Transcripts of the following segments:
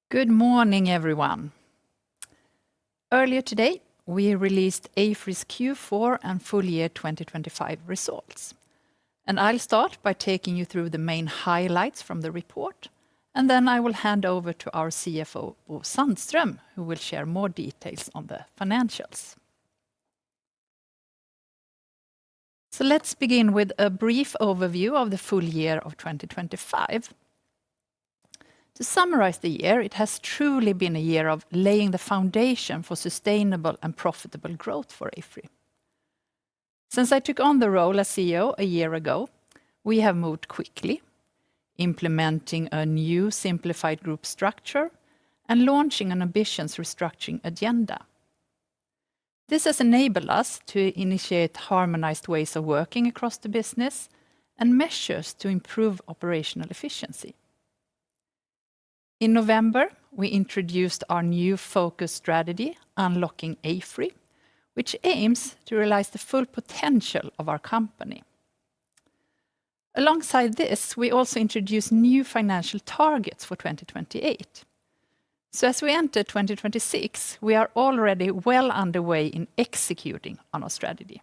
Good morning, everyone. Earlier today, we released AFRY's Q4 and full year 2025 results. I'll start by taking you through the main highlights from the report, and then I will hand over to our CFO, Sandström, who will share more details on the financials. Let's begin with a brief overview of the full year of 2025. To summarize the year, it has truly been a year of laying the foundation for sustainable and profitable growth for AFRY. Since I took on the role as CEO a year ago, we have moved quickly, implementing a new simplified group structure and launching an ambitious restructuring agenda. This has enabled us to initiate harmonized ways of working across the business and measures to improve operational efficiency. In November, we introduced our new focus strategy, Unlocking AFRY, which aims to realize the full potential of our company. Alongside this, we also introduced new financial targets for 2028. As we enter 2026, we are already well underway in executing on our strategy.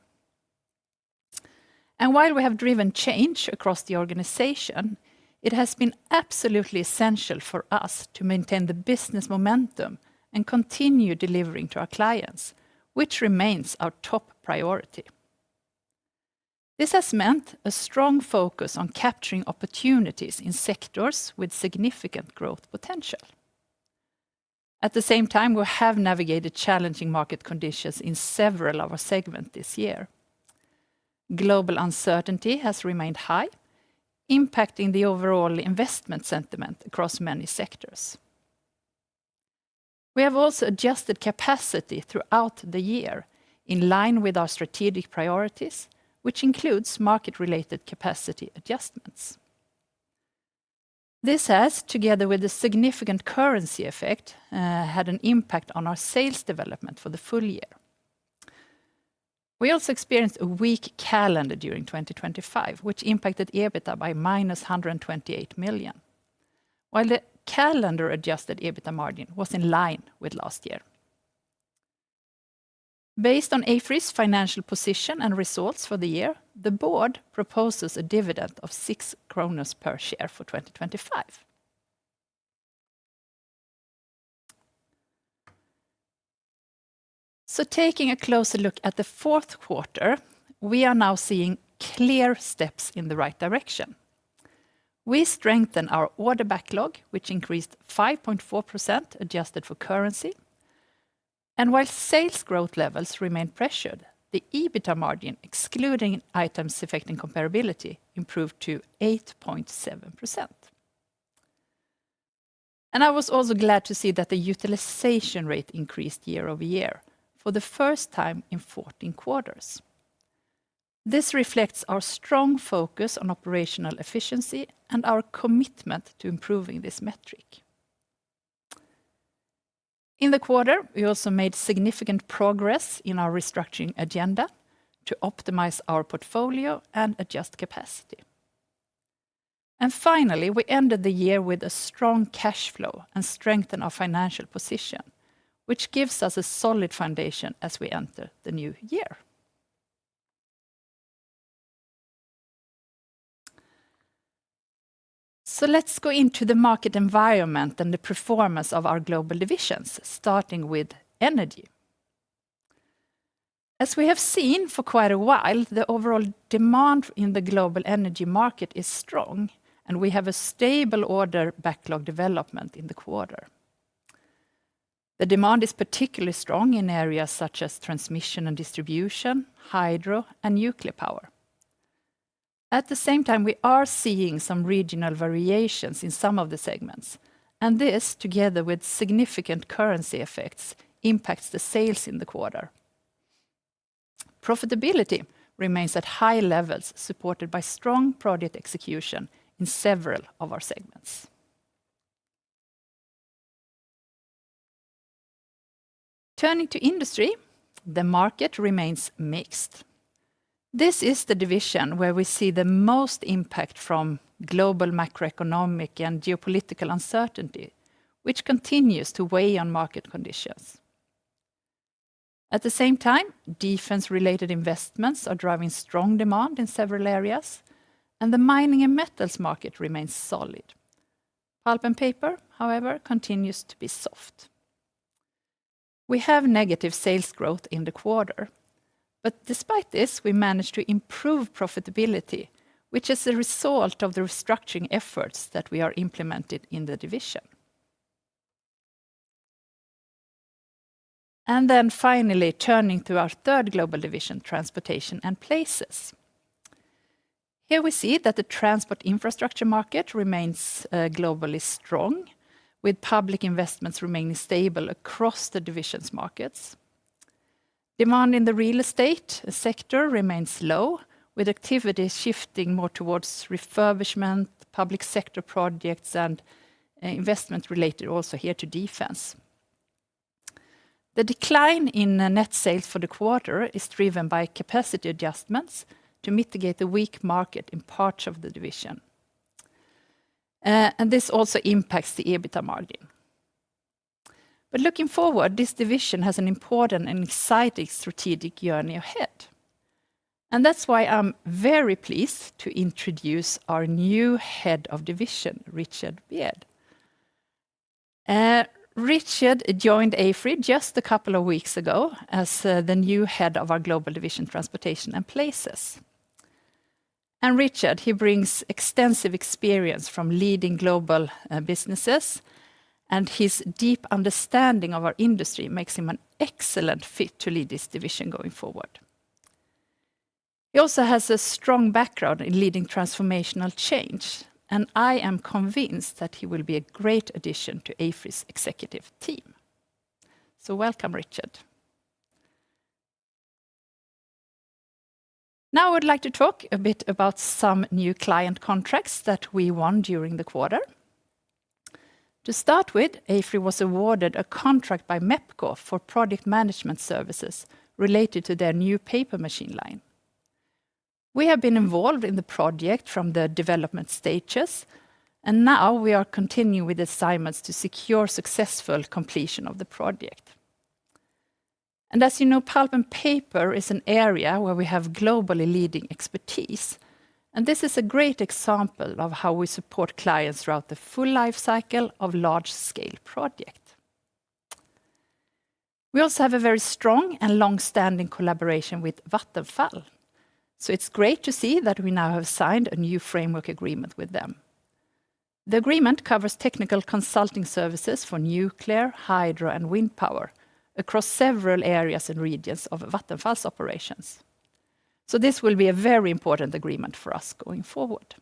While we have driven change across the organization, it has been absolutely essential for us to maintain the business momentum and continue delivering to our clients, which remains our top priority. This has meant a strong focus on capturing opportunities in sectors with significant growth potential. At the same time, we have navigated challenging market conditions in several of our segments this year. Global uncertainty has remained high, impacting the overall investment sentiment across many sectors. We have also adjusted capacity throughout the year in line with our strategic priorities, which includes market-related capacity adjustments. This has, together with a significant currency effect, had an impact on our sales development for the full year. We also experienced a weak calendar during 2025, which impacted EBITDA by -128 million, while the calendar-adjusted EBITDA margin was in line with last year. Based on AFRY's financial position and results for the year, the board proposes a dividend of 6 kronor per share for 2025. Taking a closer look at the fourth quarter, we are now seeing clear steps in the right direction. We strengthen our order backlog, which increased 5.4% adjusted for currency. While sales growth levels remain pressured, the EBITDA margin, excluding items affecting comparability, improved to 8.7%. I was also glad to see that the utilization rate increased year-over-year for the first time in 14 quarters. This reflects our strong focus on operational efficiency and our commitment to improving this metric. In the quarter, we also made significant progress in our restructuring agenda to optimize our portfolio and adjust capacity. Finally, we ended the year with a strong cash flow and strengthened our financial position, which gives us a solid foundation as we enter the new year. Let's go into the market environment and the performance of our global divisions, starting with energy. As we have seen for quite a while, the overall demand in the global energy market is strong, and we have a stable order backlog development in the quarter. The demand is particularly strong in areas such as transmission and distribution, hydro, and nuclear power. At the same time, we are seeing some regional variations in some of the segments, and this, together with significant currency effects, impacts the sales in the quarter. Profitability remains at high levels, supported by strong project execution in several of our segments. Turning to industry, the market remains mixed. This is the division where we see the most impact from global macroeconomic and geopolitical uncertainty, which continues to weigh on market conditions. At the same time, defense-related investments are driving strong demand in several areas, and the mining and metals market remains solid. Pulp and paper, however, continues to be soft. We have negative sales growth in the quarter, but despite this, we managed to improve profitability, which is a result of the restructuring efforts that we are implemented in the division. And then finally, turning to our third global division, Transportation and Places. Here we see that the transport infrastructure market remains globally strong, with public investments remaining stable across the division's markets. Demand in the real estate sector remains low, with activity shifting more towards refurbishment, public sector projects, and investment related also here to defense. The decline in net sales for the quarter is driven by capacity adjustments to mitigate the weak market in parts of the division. And this also impacts the EBITDA margin. But looking forward, this division has an important and exciting strategic journey ahead. And that's why I'm very pleased to introduce our new head of division, Richard Beard. Richard joined AFRY just a couple of weeks ago as the new head of our global division, Transportation and Places. And Richard, he brings extensive experience from leading global businesses, and his deep understanding of our industry makes him an excellent fit to lead this division going forward. He also has a strong background in leading transformational change, and I am convinced that he will be a great addition to AFRY's executive team. So welcome, Richard. Now I would like to talk a bit about some new client contracts that we won during the quarter. To start with, AFRY was awarded a contract by MEPCO for project management services related to their new paper machine line. We have been involved in the project from the development stages, and now we are continuing with assignments to secure successful completion of the project. And as you know, pulp and paper is an area where we have globally leading expertise, and this is a great example of how we support clients throughout the full life cycle of large-scale projects. We also have a very strong and long-standing collaboration with Vattenfall. So it's great to see that we now have signed a new framework agreement with them. The agreement covers technical consulting services for nuclear, hydro, and wind power across several areas and regions of Vattenfall's operations. So this will be a very important agreement for us going forward.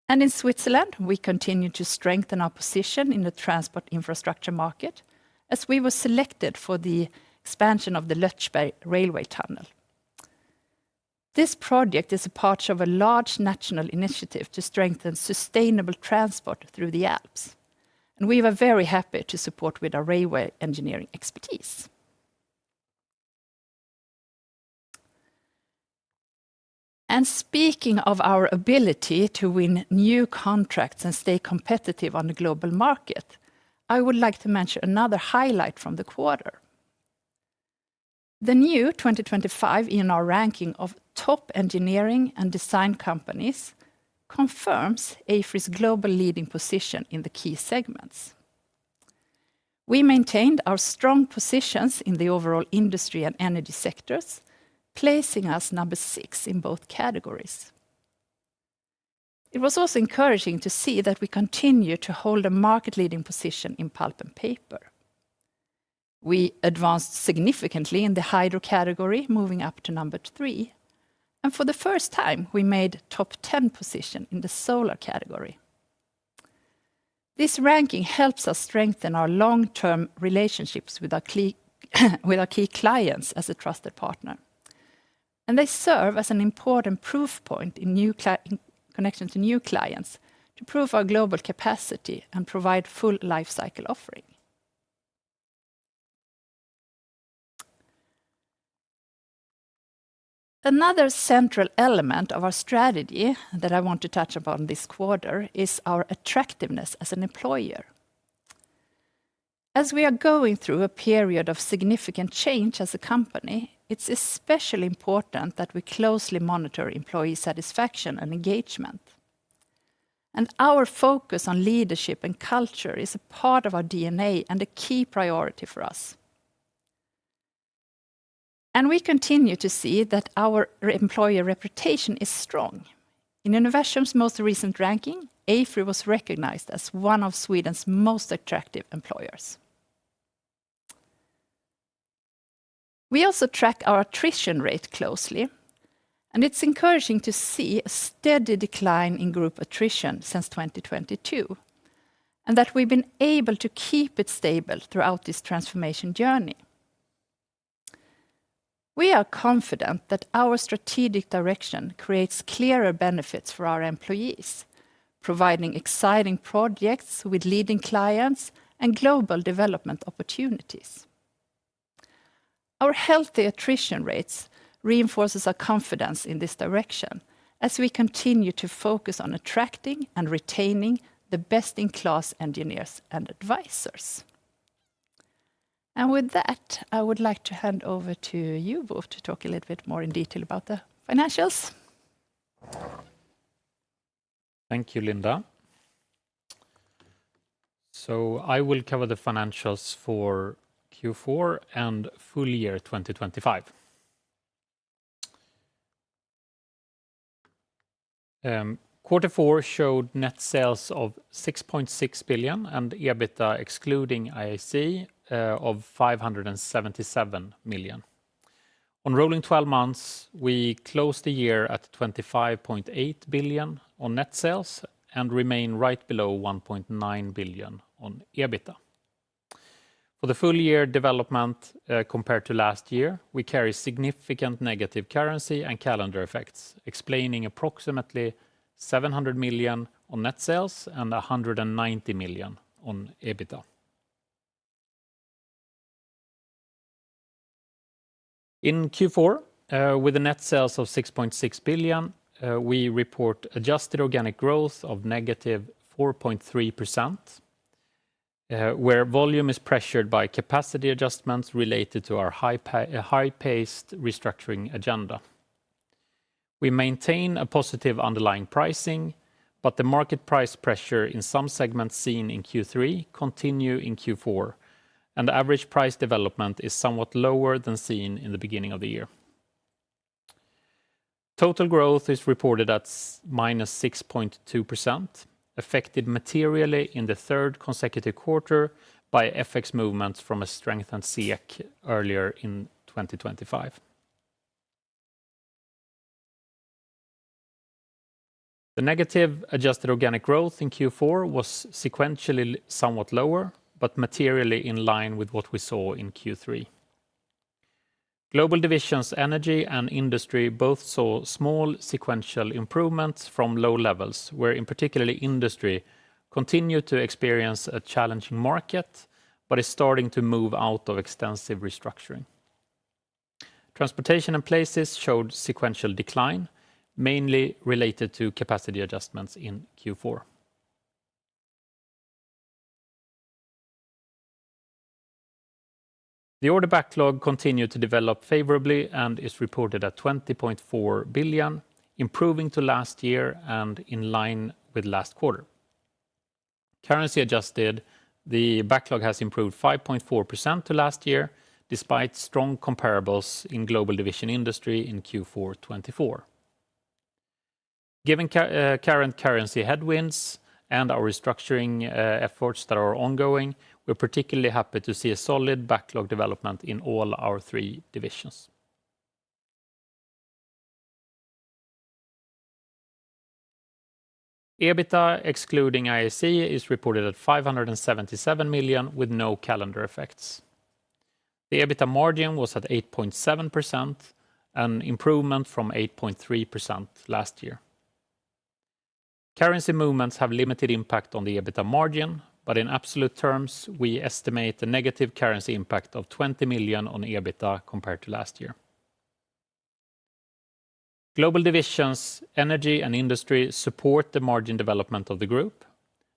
And in Switzerland, we continue to strengthen our position in the transport infrastructure market as we were selected for the expansion of the Lötschberg railway tunnel. This project is a part of a large national initiative to strengthen sustainable transport through the Alps. And we were very happy to support with our railway engineering expertise. And speaking of our ability to win new contracts and stay competitive on the global market, I would like to mention another highlight from the quarter. The new 2025 ENR ranking of top engineering and design companies confirms AFRY's global leading position in the key segments. We maintained our strong positions in the overall industry and energy sectors, placing us number 6 in both categories. It was also encouraging to see that we continue to hold a market-leading position in pulp and paper. We advanced significantly in the hydro category, moving up to number 3. And for the first time, we made top 10 position in the solar category. This ranking helps us strengthen our long-term relationships with our key clients as a trusted partner. And they serve as an important proof point in connection to new clients to prove our global capacity and provide full life cycle offering. Another central element of our strategy that I want to touch upon this quarter is our attractiveness as an employer. As we are going through a period of significant change as a company, it's especially important that we closely monitor employee satisfaction and engagement. And our focus on leadership and culture is a part of our DNA and a key priority for us. And we continue to see that our employer reputation is strong. In Universum's most recent ranking, AFRY was recognized as one of Sweden's most attractive employers. We also track our attrition rate closely, and it's encouraging to see a steady decline in group attrition since 2022, and that we've been able to keep it stable throughout this transformation journey. We are confident that our strategic direction creates clearer benefits for our employees, providing exciting projects with leading clients and global development opportunities. Our healthy attrition rates reinforces our confidence in this direction as we continue to focus on attracting and retaining the best-in-class engineers and advisors. And with that, I would like to hand over to you, Bo, to talk a little bit more in detail about the financials. Thank you, Linda. So I will cover the financials for Q4 and full year 2025. Q4 showed net sales of 6.6 billion and EBITDA excluding IAC of 577 million. On rolling 12 months, we closed the year at 25.8 billion on net sales and remain right below 1.9 billion on EBITDA. For the full year development compared to last year, we carry significant negative currency and calendar effects, explaining approximately 700 million on net sales and 190 million on EBITDA. In Q4, with a net sales of 6.6 billion, we report adjusted organic growth of negative 4.3%, where volume is pressured by capacity adjustments related to our high-paced restructuring agenda. We maintain a positive underlying pricing, but the market price pressure in some segments seen in Q3 continue in Q4, and the average price development is somewhat lower than seen in the beginning of the year. Total growth is reported at -6.2%, affected materially in the third consecutive quarter by FX movements from a strengthened SEK earlier in 2025. The negative adjusted organic growth in Q4 was sequentially somewhat lower, but materially in line with what we saw in Q3. Global divisions Energy and Industry both saw small sequential improvements from low levels, where in particular Industry continued to experience a challenging market, but is starting to move out of extensive restructuring. Transportation and Places showed sequential decline, mainly related to capacity adjustments in Q4. The order backlog continued to develop favorably and is reported at 20.4 billion, improving to last year and in line with last quarter. Currency adjusted, the backlog has improved 5.4% to last year, despite strong comparables in Global Division Industry in Q4 2024. Given current currency headwinds and our restructuring efforts that are ongoing, we're particularly happy to see a solid backlog development in all our three divisions. EBITDA excluding IAC is reported at 577 million with no calendar effects. The EBITDA margin was at 8.7%, an improvement from 8.3% last year. Currency movements have limited impact on the EBITDA margin, but in absolute terms, we estimate a negative currency impact of 20 million on EBITDA compared to last year. Global divisions, Energy and Industry support the margin development of the group,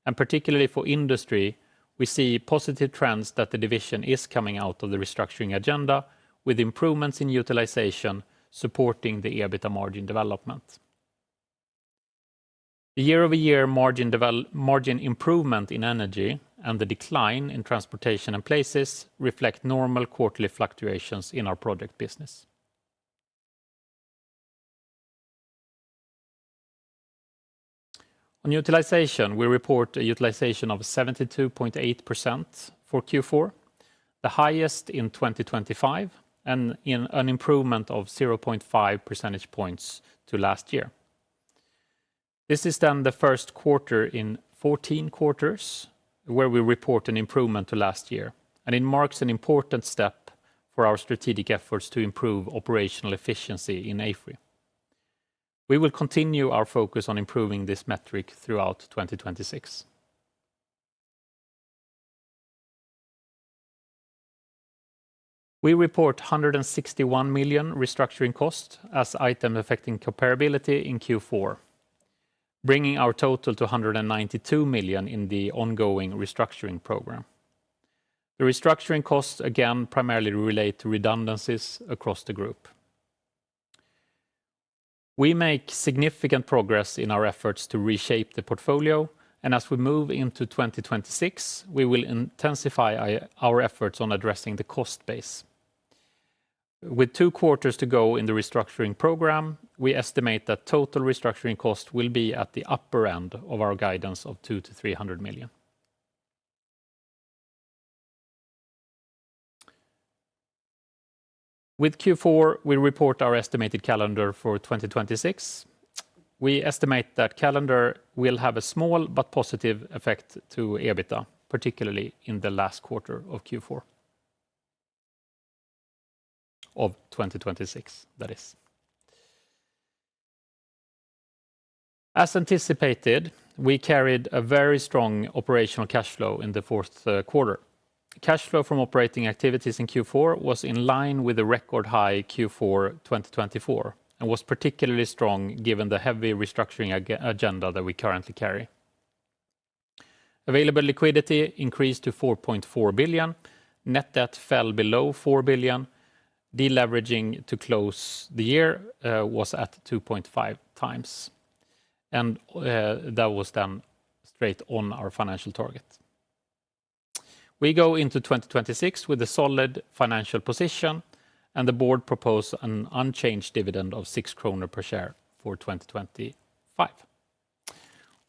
and particularly for Industry, we see positive trends that the division is coming out of the restructuring agenda, with improvements in utilization supporting the EBITDA margin development. The year-over-year margin improvement in energy and the decline in transportation and places reflect normal quarterly fluctuations in our project business. On utilization, we report a utilization of 72.8% for Q4, the highest in 2025, and in an improvement of 0.5 percentage points to last year. This is then the first quarter in 14 quarters where we report an improvement to last year, and it marks an important step for our strategic efforts to improve operational efficiency in AFRY. We will continue our focus on improving this metric throughout 2026. We report 161 million restructuring cost as item affecting comparability in Q4, bringing our total to 192 million in the ongoing restructuring program. The restructuring costs again primarily relate to redundancies across the group. We make significant progress in our efforts to reshape the portfolio, and as we move into 2026, we will intensify our efforts on addressing the cost base. With 2 quarters to go in the restructuring program, we estimate that total restructuring cost will be at the upper end of our guidance of 200 million-300 million. With Q4, we report our estimated calendar for 2026. We estimate that calendar will have a small but positive effect to EBITDA, particularly in the last quarter of Q4 of 2026, that is. As anticipated, we carried a very strong operational cash flow in the fourth quarter. Cash flow from operating activities in Q4 was in line with the record high Q4 2024 and was particularly strong given the heavy restructuring agenda that we currently carry. Available liquidity increased to 4.4 billion. Net debt fell below 4 billion. Deleveraging to close the year was at 2.5 times. That was then straight on our financial target. We go into 2026 with a solid financial position, and the board proposed an unchanged dividend of 6 kronor per share for 2025.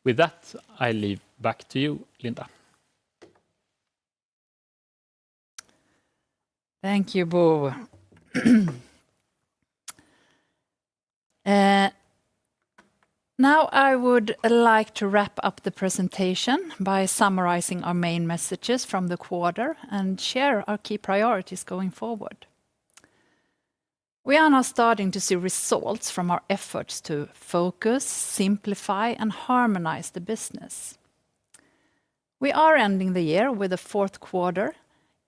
With that, I leave back to you, Linda. Thank you, Bo. Now I would like to wrap up the presentation by summarizing our main messages from the quarter and share our key priorities going forward. We are now starting to see results from our efforts to focus, simplify, and harmonize the business. We are ending the year with a fourth quarter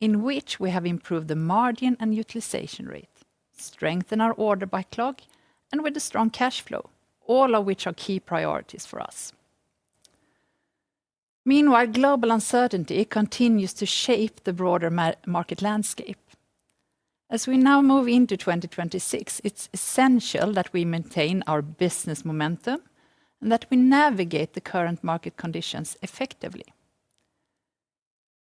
in which we have improved the margin and utilization rate, strengthened our order backlog, and with a strong cash flow, all of which are key priorities for us. Meanwhile, global uncertainty continues to shape the broader market landscape. As we now move into 2026, it's essential that we maintain our business momentum and that we navigate the current market conditions effectively.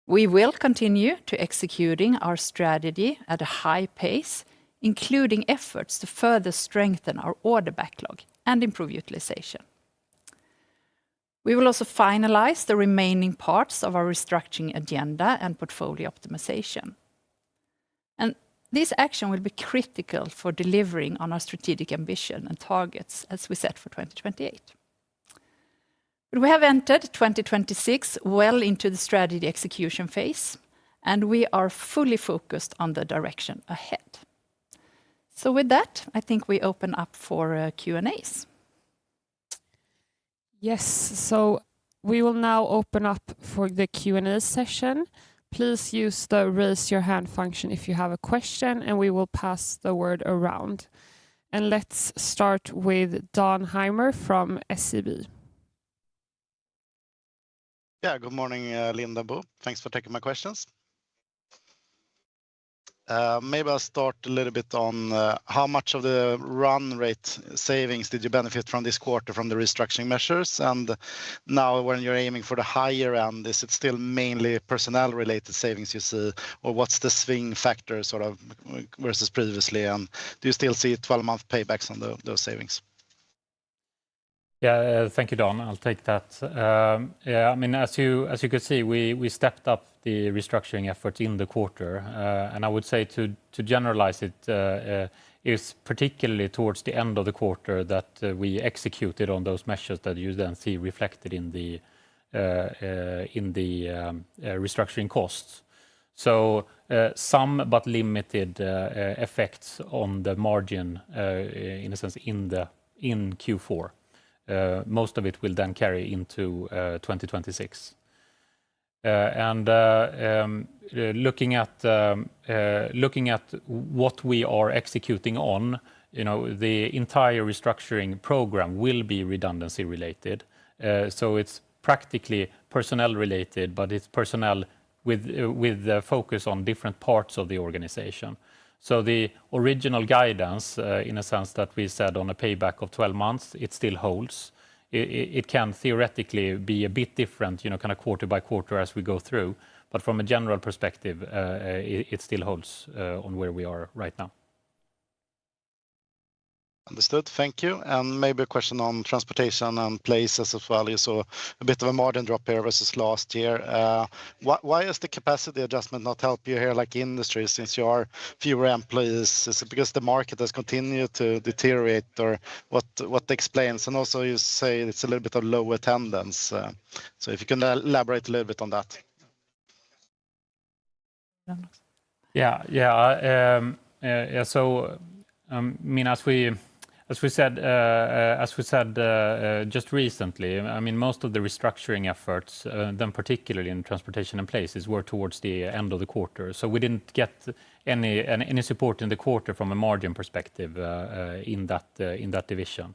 We will continue to executing our strategy at a high pace, including efforts to further strengthen our order backlog and improve utilization. We will also finalize the remaining parts of our restructuring agenda and portfolio optimization. This action will be critical for delivering on our strategic ambition and targets as we set for 2028. We have entered 2026 well into the strategy execution phase, and we are fully focused on the direction ahead. With that, I think we open up for Q&As. Yes, we will now open up for the Q&A session. Please use the raise your hand function if you have a question, and we will pass the word around. Let's start with Dan Heimer from SEB. Yeah, good morning, Linda, Bo. Thanks for taking my questions. Maybe I'll start a little bit on how much of the run rate savings did you benefit from this quarter from the restructuring measures? And now when you're aiming for the higher end, is it still mainly personnel-related savings you see, or what's the swing factor sort of versus previously? And do you still see 12-month paybacks on those savings? Yeah, thank you, Don. I'll take that. Yeah, I mean, as you could see, we stepped up the restructuring effort in the quarter, and I would say to generalize it is particularly towards the end of the quarter that we executed on those measures that you then see reflected in the restructuring costs. So some but limited effects on the margin, in a sense, in Q4. Most of it will then carry into 2026. Looking at what we are executing on, the entire restructuring program will be redundancy related. So it's practically personnel related, but it's personnel with the focus on different parts of the organization. So the original guidance, in a sense that we said on a payback of 12 months, it still holds. It can theoretically be a bit different, kind of quarter by quarter as we go through. But from a general perspective, it still holds on where we are right now. Understood. Thank you. And maybe a question on transportation and places as well. You saw a bit of a margin drop here versus last year. Why is the capacity adjustment not help you here like industry since you are fewer employees? Is it because the market has continued to deteriorate, or what explains? And also you say it's a little bit of low attendance. So if you can elaborate a little bit on that. So I mean, as we said just recently, I mean, most of the restructuring efforts, then particularly in transportation and places, were towards the end of the quarter. So we didn't get any support in the quarter from a margin perspective in that division.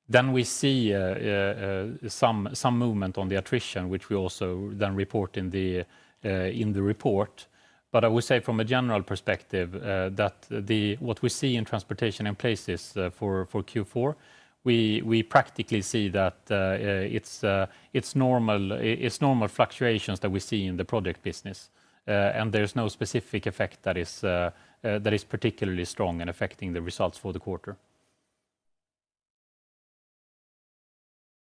Then we see some movement on the attrition, which we also then report in the report. But I would say from a general perspective that what we see in transportation and places for Q4, we practically see that it's normal fluctuations that we see in the project business, and there's no specific effect that is particularly strong and affecting the results for the quarter.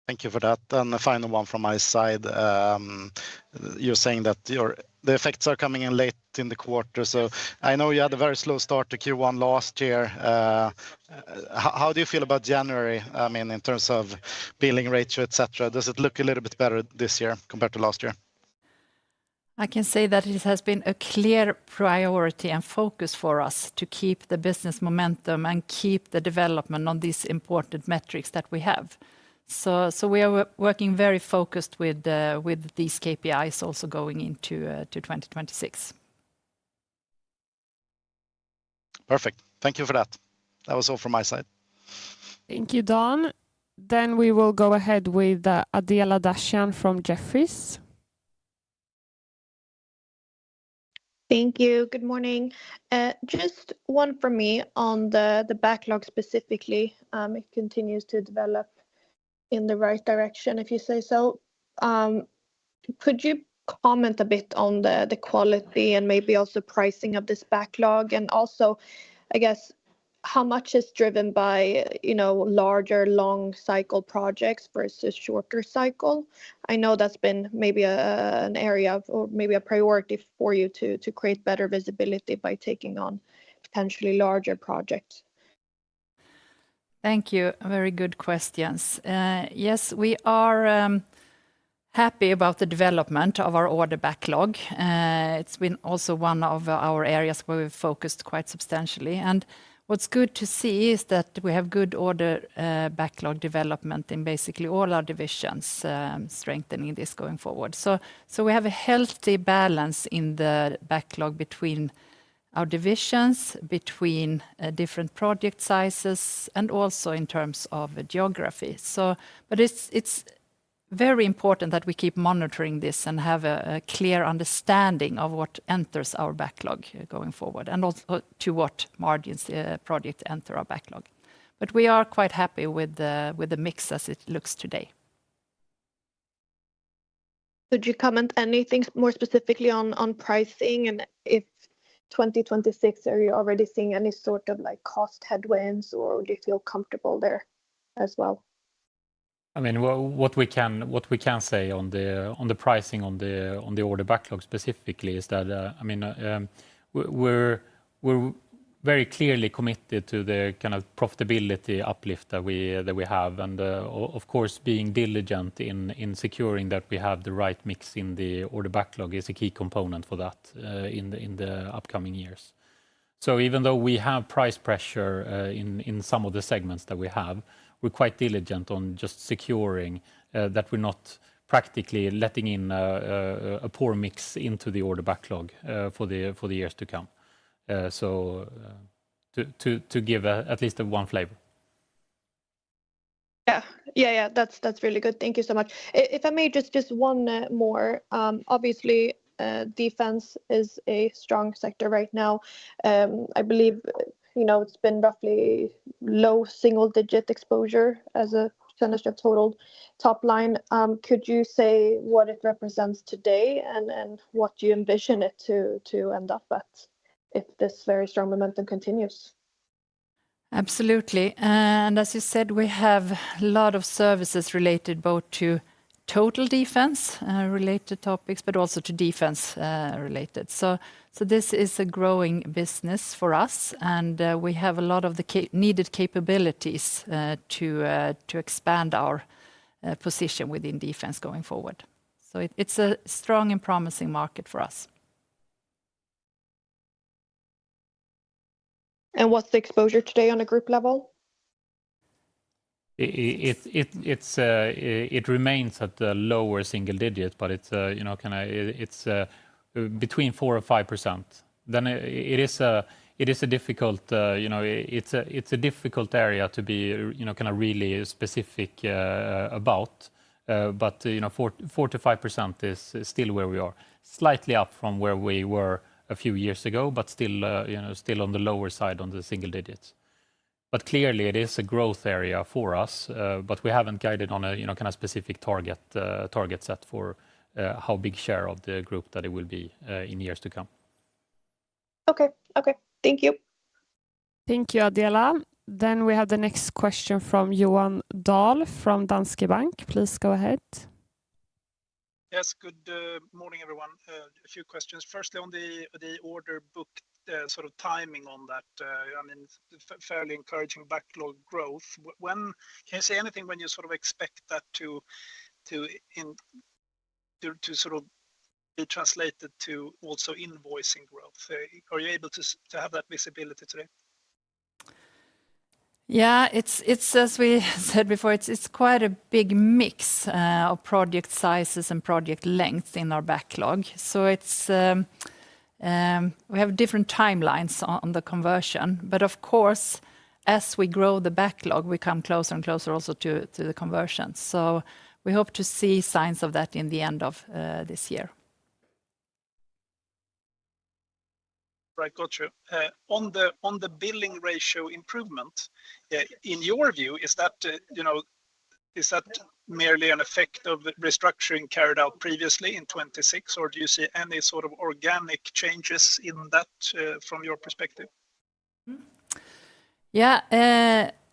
Thank you for that. And the final one from my side, you're saying that the effects are coming in late in the quarter. So I know you had a very slow start to Q1 last year. How do you feel about January? I mean, in terms of billing ratio, etc. Does it look a little bit better this year compared to last year? I can say that it has been a clear priority and focus for us to keep the business momentum and keep the development on these important metrics that we have. So we are working very focused with these KPIs also going into 2026. Perfect. Thank you for that. That was all from my side. Thank you, Don. Then we will go ahead with Adela Dashian from Jefferies. Thank you. Good morning. Just one for me on the backlog specifically. It continues to develop in the right direction, if you say so. Could you comment a bit on the quality and maybe also pricing of this backlog? And also, I guess, how much is driven by, larger, long cycle projects versus shorter cycle? I know that's been maybe an area or maybe a priority for you to create better visibility by taking on potentially larger projects. Thank you. Very good questions. Yes, we are happy about the development of our order backlog. It's been also one of our areas where we've focused quite substantially. And what's good to see is that we have good order backlog development in basically all our divisions, strengthening this going forward. So we have a healthy balance in the backlog between our divisions, between different project sizes, and also in terms of geography. But it's very important that we keep monitoring this and have a clear understanding of what enters our backlog going forward, and also to what margins the project enter our backlog. But we are quite happy with the mix as it looks today. Could you comment anything more specifically on pricing, and if 2026, are you already seeing any sort of like cost headwinds, or do you feel comfortable there as well? I mean, what we can say on the pricing on the order backlog specifically is that I mean, we're very clearly committed to the kind of profitability uplift that we have, and of course being diligent in securing that we have the right mix in the order backlog is a key component for that in the upcoming years. So even though we have price pressure in some of the segments that we have, we're quite diligent on just securing that we're not practically letting in a poor mix into the order backlog for the years to come. So to give at least one flavor. Yeah, that's really good. Thank you so much. If I may, just one more. Obviously, defense is a strong sector right now. I believe, you know, it's been roughly low single-digit exposure as a percentage of total top line. Could you say what it represents today, and what you envision it to end up at if this very strong momentum continues? Absolutely. And as you said, we have a lot of services related both to total defense related topics, but also to defense related. So this is a growing business for us, and we have a lot of the needed capabilities to expand our position within defense going forward. So it's a strong and promising market for us. And what's the exposure today on a group level? It remains at the lower single digit, but it's you know, it's between 4 and 5%. Then it is a difficult you know, it's a difficult area to be, you know, kind of really specific about. But you know, 4 to 5% is still where we are, slightly up from where we were a few years ago, but still you know, still on the lower side on the single digits. But clearly it is a growth area for us, but we haven't guided on a, you know, kind of specific target set for how big share of the group that it will be in years to come. Okay, thank you. Thank you, Adela. Then we have the next question from Johan Dahl from Danske Bank. Please go ahead. Yes, good morning, everyone. A few questions. Firstly, on the order book, sort of timing on that. I mean, fairly encouraging backlog growth. When can you say anything when you sort of expect that to sort of be translated to also invoicing growth? Are you able to have that visibility today? Yeah, it's as we said before, it's quite a big mix of project sizes and project lengths in our backlog. So it's we have different timelines on the conversion, but of course, as we grow the backlog, we come closer and closer also to the conversion. So we hope to see signs of that in the end of this year. Right, got you. On the billing ratio improvement, in your view, is that you know, is that merely an effect of the restructuring carried out previously in 26, or do you see any sort of organic changes in that from your perspective? Yeah,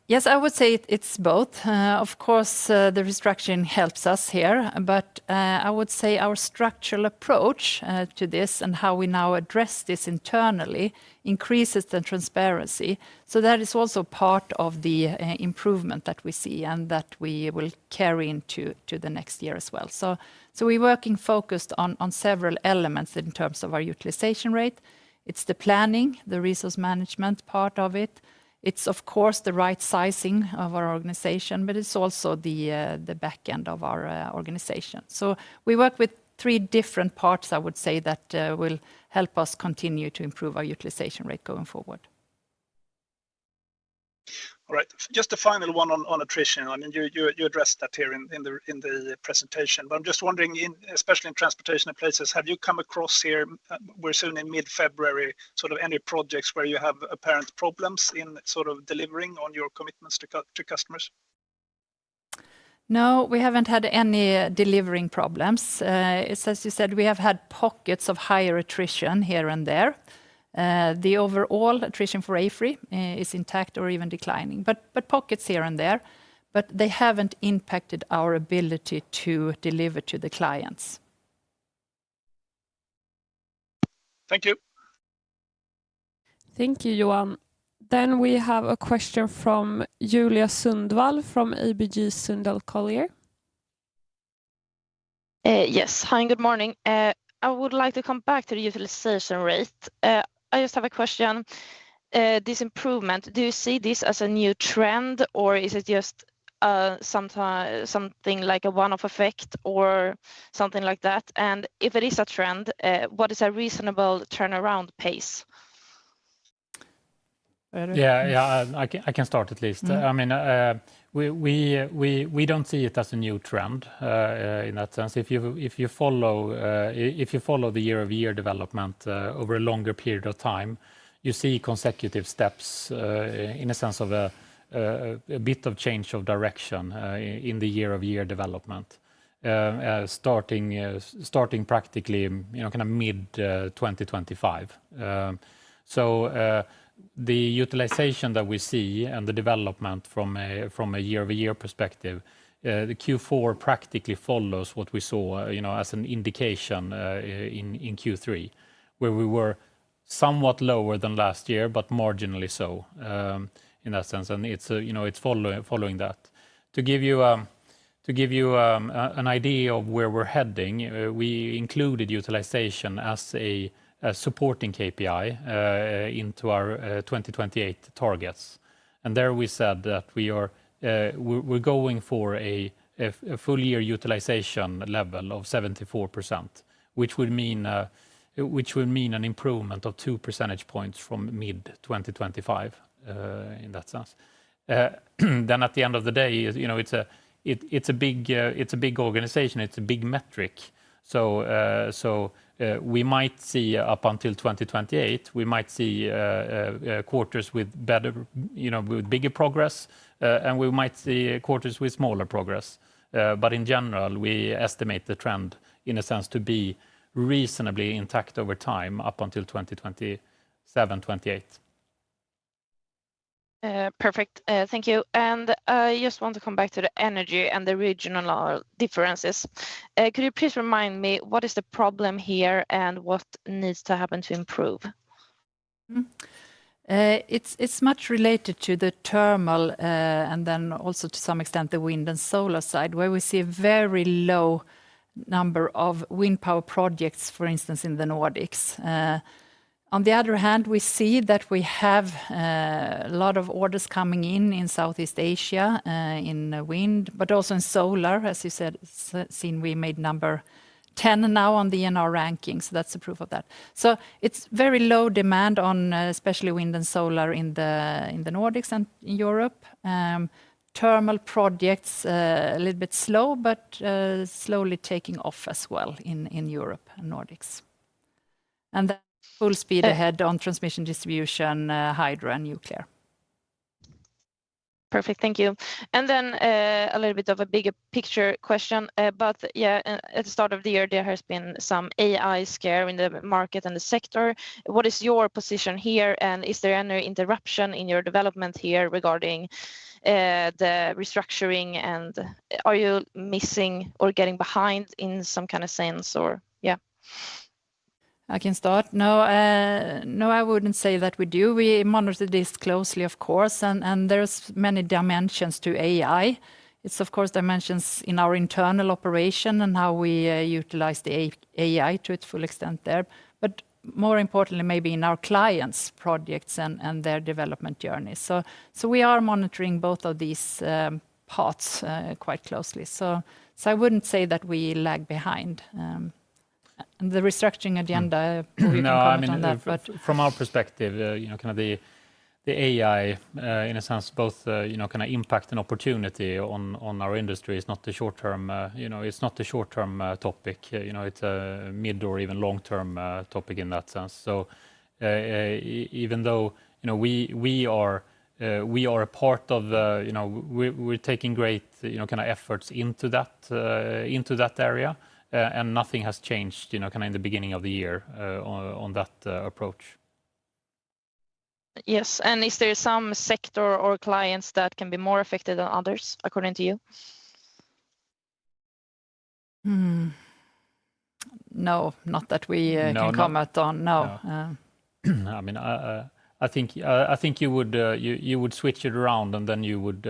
yes, I would say it's both. Of course, the restructuring helps us here, but I would say our structural approach to this and how we now address this internally increases the transparency. So that is also part of the improvement that we see and that we will carry into the next year as well. So we're working focused on several elements in terms of our utilization rate. It's the planning, the resource management part of it. It's of course the right sizing of our organization, but it's also the back end of our organization. So we work with 3 different parts, I would say, that will help us continue to improve our utilization rate going forward. All right. Just a final one on attrition. I mean, you addressed that here in the presentation, but I'm just wondering, especially in transportation and places, have you come across here, we're soon in mid-February, sort of any projects where you have apparent problems in sort of delivering on your commitments to customers? No, we haven't had any delivering problems. It's as you said, we have had pockets of higher attrition here and there. The overall attrition for AFRY is intact or even declining, but pockets here and there. But they haven't impacted our ability to deliver to the clients. Thank you. Thank you, Johan. Then we have a question from Julia Sundvall from ABG Sundal Collier. Yes. Hi, and good morning. I would like to come back to the utilization rate. I just have a question. This improvement, do you see this as a new trend, or is it just something like a one-off effect or something like that? And if it is a trend, what is a reasonable turnaround pace? I can start at least. I mean, we don't see it as a new trend in that sense. If you follow the year-over-year development over a longer period of time, you see consecutive steps in a sense of a bit of change of direction in the year-over-year development, starting practically, kind of mid 2025. The utilization that we see and the development from a year-over-year perspective, the Q4 practically follows what we saw, as an indication in Q3, where we were somewhat lower than last year, but marginally so in that sense. And it's following that. To give you an idea of where we're heading, we included utilization as a supporting KPI into our 2028 targets. And there we said that we're going for a full year utilization level of 74%, which would mean an improvement of 2 percentage points from mid 2025 in that sense. Then at the end of the day, it's a big organization, it's a big metric. So we might see up until 2028, we might see quarters with better, with bigger progress, and we might see quarters with smaller progress. But in general, we estimate the trend in a sense to be reasonably intact over time up until 2027, 28. Perfect. Thank you. And I just want to come back to the energy and the regional differences. Could you please remind me what is the problem here and what needs to happen to improve? It's much related to the thermal and then also to some extent the wind and solar side, where we see a very low number of wind power projects, for instance, in the Nordics. On the other hand, we see that we have a lot of orders coming in Southeast Asia in wind, but also in solar. As you said, seen we made number 10 now on the ENR ranking, so that's a proof of that. So it's very low demand on especially wind and solar in the Nordics and in Europe. Thermal projects a little bit slow, but slowly taking off as well in Europe and Nordics. And then full speed ahead on transmission, distribution, hydro and nuclear. Perfect, thank you. And then a little bit of a bigger picture question, but yeah, at the start of the year there has been some AI scare in the market and the sector. What is your position here, and is there any interruption in your development here regarding the restructuring, and are you missing or getting behind in some kind of sense, or yeah? I can start. No, I wouldn't say that we do. We monitor this closely, of course, and there's many dimensions to AI. It's of course dimensions in our internal operation and how we utilize the AI to its full extent there. But more importantly, maybe in our clients' projects and their development journeys. So we are monitoring both of these parts quite closely. So I wouldn't say that we lag behind. And the restructuring agenda, we can comment on that. But from our perspective, kind of the AI, in a sense, both kind of impact and opportunity on our industry is not the short term. It's not the short term topic. It's a mid or even long term topic in that sense. So even though we are a part of we're taking great kind of efforts into that area, and nothing has changed kind of in the beginning of the year on that approach. Yes, and is there some sector or clients that can be more affected than others, according to you? No, not that we can comment on. No. I mean, I think you would switch it around, and then you would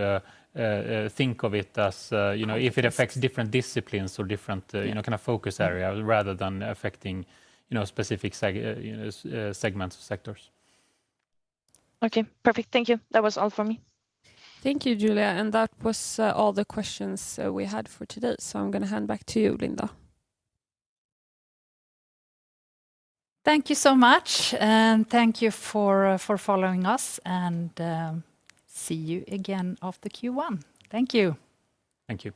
think of it as if it affects different disciplines or different kind of focus area, rather than affecting specific segments or sectors. Okay, perfect. Thank you. That was all for me. Thank you, Julia. And that was all the questions we had for today. So I'm going to hand back to you, Linda. Thank you so much, and thank you for following us, and see you again after Q1. Thank you. Thank you.